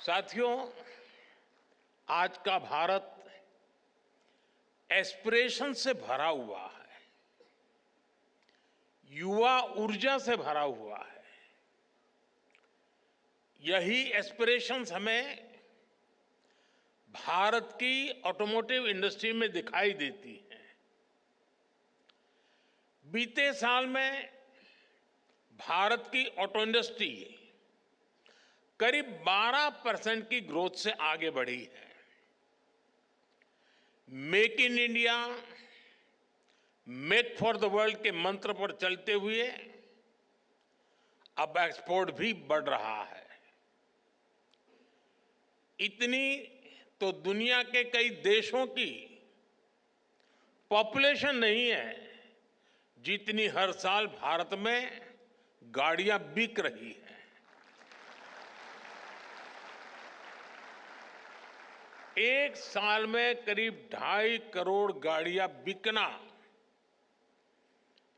साथियों, आज का भारत एस्पिरेशन से भरा हुआ है, युवा ऊर्जा से भरा हुआ है। यही एस्पिरेशंस हमें भारत की ऑटोमोटिव इंडस्ट्री में दिखाई देती हैं। बीते साल में भारत की ऑटो इंडस्ट्री करीब 12% की ग्रोथ से आगे बढ़ी है। Make in India, make for the world के मंत्र पर चलते हुए अब एक्सपोर्ट भी बढ़ रहा है। इतनी तो दुनिया के कई देशों की पॉपुलेशन नहीं है जितनी हर साल भारत में गाड़ियां बिक रही हैं। एक साल में करीब 2.5 करोड़ गाड़ियां बिकना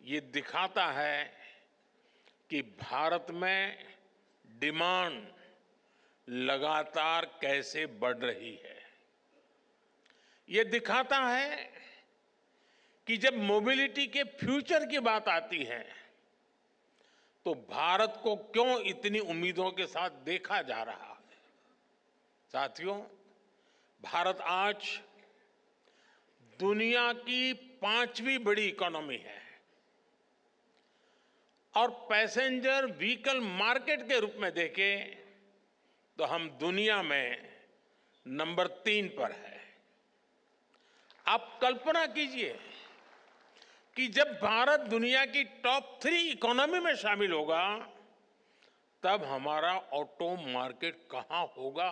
ये दिखाता है कि भारत में डिमांड लगातार कैसे बढ़ रही है। ये दिखाता है कि जब मोबिलिटी के फ्यूचर की बात आती है तो भारत को क्यों इतनी उम्मीदों के साथ देखा जा रहा है। साथियों, भारत आज दुनिया की 5वीं बड़ी इकोनॉमी है और पैसेंजर व्हीकल मार्केट के रूप में देखें तो हम दुनिया में नंबर 3 पर है। आप कल्पना कीजिए कि जब भारत दुनिया की टॉप 3 इकोनॉमी में शामिल होगा तब हमारा ऑटो मार्केट कहां होगा।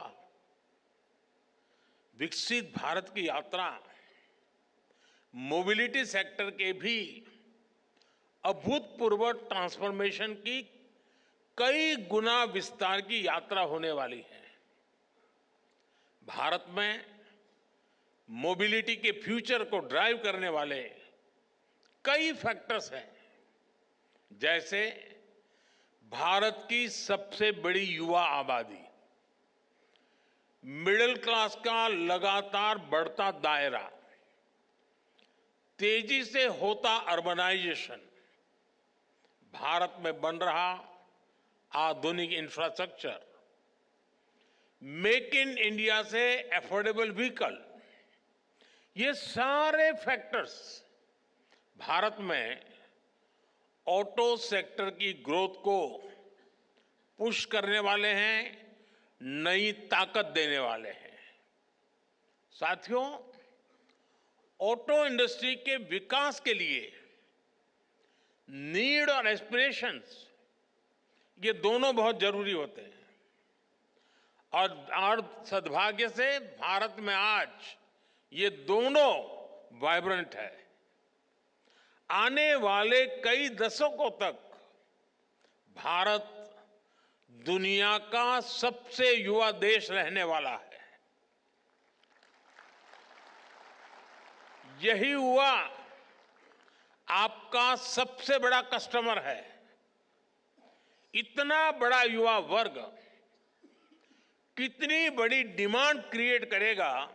विकसित भारत की यात्रा मोबिलिटी सेक्टर के भी अभूतपूर्व ट्रांसफॉर्मेशन की कई गुना विस्तार की यात्रा होने वाली है। भारत में मोबिलिटी के फ्यूचर को ड्राइव करने वाले कई फैक्टर्स हैं, जैसे भारत की सबसे बड़ी युवा आबादी, मिडिल क्लास का लगातार बढ़ता दायरा, तेजी से होता अर्बनाइजेशन, भारत में बन रहा आधुनिक इंफ्रास्ट्रक्चर, मेक इन इंडिया से अफोर्डेबल व्हीकल, ये सारे फैक्टर्स भारत में ऑटो सेक्टर की ग्रोथ को पुश करने वाले हैं, नई ताकत देने वाले हैं। साथियों, ऑटो इंडस्ट्री के विकास के लिए नीड और एस्पिरेशंस ये दोनों बहुत जरूरी होते हैं और सद्भाग्य से भारत में आज ये दोनों वाइब्रेंट है। आने वाले कई दशकों तक भारत दुनिया का सबसे युवा देश रहने वाला है। यही युवा आपका सबसे बड़ा कस्टमर है। इतना बड़ा युवा वर्ग कितनी बड़ी डिमांड क्रिएट करेगा,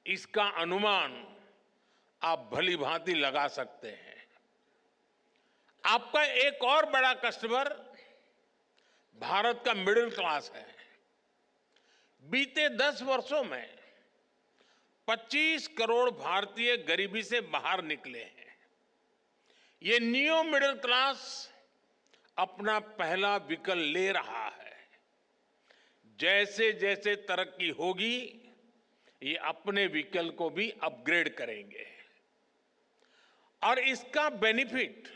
इसका अनुमान आप भली भांति लगा सकते हैं। आपका एक और बड़ा कस्टमर भारत का मिडिल क्लास है। बीते 10 वर्षों में 25 करोड़ भारतीय गरीबी से बाहर निकले हैं। ये न्यू मिडिल क्लास अपना पहला व्हीकल ले रहा है। जैसे जैसे तरक्की होगी ये अपने व्हीकल को भी अपग्रेड करेंगे और इसका बेनिफिट